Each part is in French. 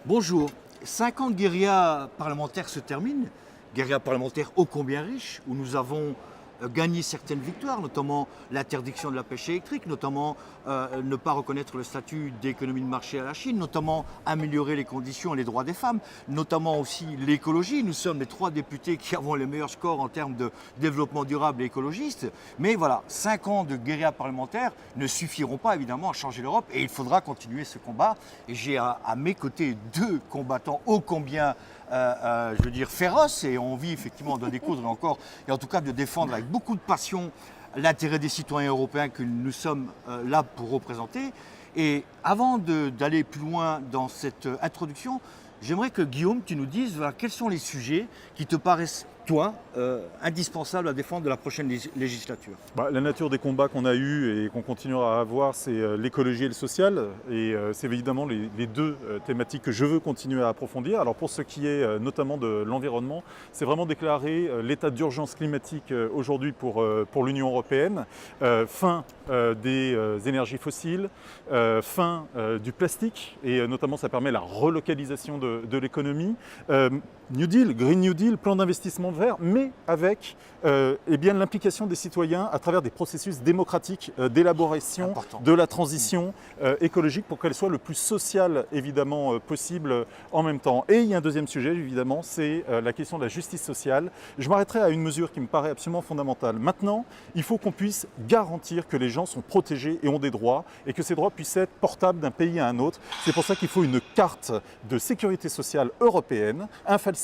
Bonjour. 5 ans de guérilla parlementaire se terminent. Guérilla parlementaire ô combien riche, où nous avons gagné certaines victoires, notamment l'interdiction de la pêche électrique, notamment ne pas reconnaître le statut d'économie de marché à la Chine, notamment améliorer les conditions et les droits des femmes, notamment aussi l'écologie. Nous sommes les 3 députés qui avons les meilleurs scores en termes de développement durable et écologiste. Mais voilà, 5 ans de guérilla parlementaire ne suffiront pas évidemment à changer l'Europe et il faudra continuer ce combat. Et j'ai à mes côtés 2 combattants ô combien je veux dire féroces, et on vit effectivement de découdre encore, et en tout cas de défendre avec beaucoup de passion l'intérêt des citoyens européens que nous sommes là pour représenter. Et avant d'aller plus loin dans cette introduction, j'aimerais que Guillaume, tu nous dises voilà, quels sont les sujets qui te paraissent, toi, indispensables à défendre de la prochaine législature. La nature des combats qu'on a eus et qu'on continuera à avoir, c'est l'écologie et le social. Et c'est évidemment les 2 thématiques que je veux continuer à approfondir. Alors pour ce qui est notamment de l'environnement, c'est vraiment déclarer l'état d'urgence climatique aujourd'hui pour l'Union européenne. Fin des énergies fossiles, fin du plastique, et notamment ça permet la relocalisation de l'économie. New Deal, Green New Deal, plan d'investissement vert, mais avec l'implication des citoyens à travers des processus démocratiques d'élaboration de la transition écologique pour qu'elle soit le plus sociale évidemment possible en même temps. Et il y a un deuxième sujet évidemment, c'est la question de la justice sociale. Je m'arrêterai à une mesure qui me paraît absolument fondamentale. Maintenant, il faut qu'on puisse garantir que les gens sont protégés et ont des droits et que ces droits puissent être portables d'un pays à un autre. C'est pour ça qu'il faut une carte de sécurité sociale européenne, infalsifiable,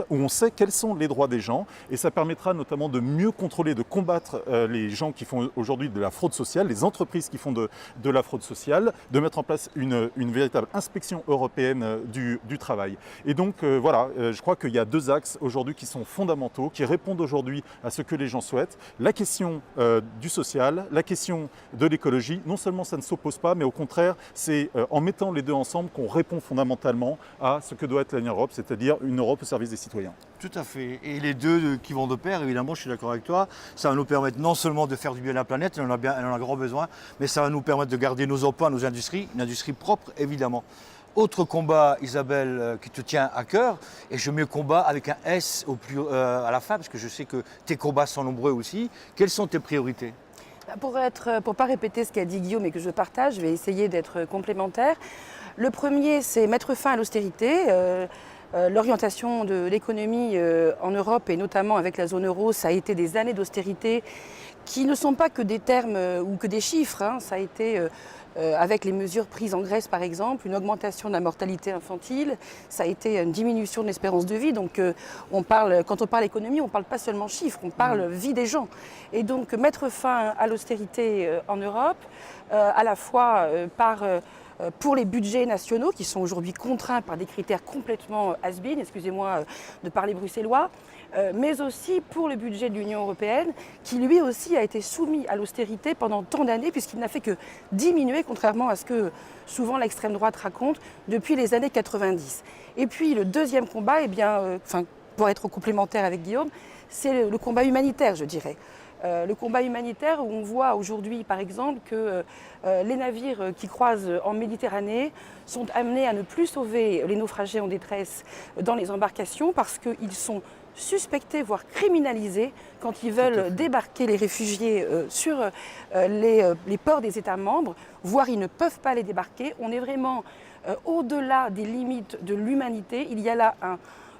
où on sait quels sont les droits des gens, et ça permettra notamment de mieux contrôler, de combattre les gens qui font aujourd'hui de la fraude sociale, les entreprises qui font de la fraude sociale, de mettre en place une véritable inspection européenne du travail. Et donc je crois qu'il y a 2 axes aujourd'hui qui sont fondamentaux, qui répondent aujourd'hui à ce que les gens souhaitent. La question du social, la question de l'écologie. Non seulement ça ne s'oppose pas, mais au contraire, c'est en mettant les 2 ensemble qu'on répond fondamentalement à ce que doit être l'Union Europe, c'est-à-dire une Europe au service des citoyens. Tout à fait. Et les 2 qui vont de pair, évidemment, je suis d'accord avec toi, ça va nous permettre non seulement de faire du bien à la planète, elle en a grand besoin, mais ça va nous permettre de garder nos emplois, nos industries, une industrie propre, évidemment. Autre combat, Isabelle, qui te tient à cœur, et je mets combat avec un S à la fin, parce que je sais que tes combats sont nombreux aussi. Quelles sont tes priorités ? Pour ne pas répéter ce qu'a dit Guillaume et que je partage, je vais essayer d'être complémentaire. Le premier, c'est mettre fin à l'austérité. L'orientation de l'économie en Europe, et notamment avec la zone euro, ça a été des années d'austérité qui ne sont pas que des termes ou que des chiffres. Ça a été avec les mesures prises en Grèce par exemple, une augmentation de la mortalité infantile, ça a été une diminution de l'espérance de vie. Donc quand on parle économie, on ne parle pas seulement chiffres, on parle vie des gens. Et donc mettre fin à l'austérité en Europe, à la fois pour les budgets nationaux qui sont aujourd'hui contraints par des critères complètement has-been, excusez-moi de parler bruxellois, mais aussi pour le budget de l'Union européenne qui lui aussi a été soumis à l'austérité pendant tant d'années puisqu'il n'a fait que diminuer, contrairement à ce que souvent l'extrême droite raconte, depuis les années 90. Et puis le deuxième combat, pour être complémentaire avec Guillaume, c'est le combat humanitaire, je dirais. Le combat humanitaire où on voit aujourd'hui par exemple que les navires qui croisent en Méditerranée sont amenés à ne plus sauver les naufragés en détresse dans les embarcations parce qu'ils sont suspectés, voire criminalisés quand ils veulent débarquer les réfugiés sur les ports des États membres, voire ils ne peuvent pas les débarquer. On est vraiment au-delà des limites de l'humanité. Il y a là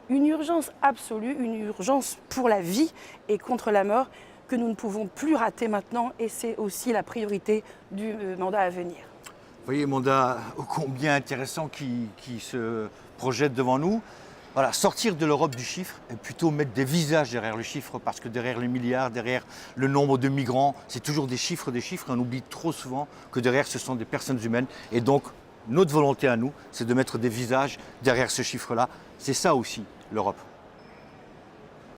une urgence absolue, une urgence pour la vie et contre la mort que nous ne pouvons plus rater maintenant, et c'est aussi la priorité du mandat à venir. Vous voyez, mandat ô combien intéressant qui se projette devant nous. Voilà, sortir de l'Europe du chiffre et plutôt mettre des visages derrière le chiffre, parce que derrière les milliards, derrière le nombre de migrants, c'est toujours des chiffres. On oublie trop souvent que derrière ce sont des personnes humaines. Et donc, notre volonté à nous, c'est de mettre des visages derrière ce chiffre-là. C'est ça aussi, l'Europe.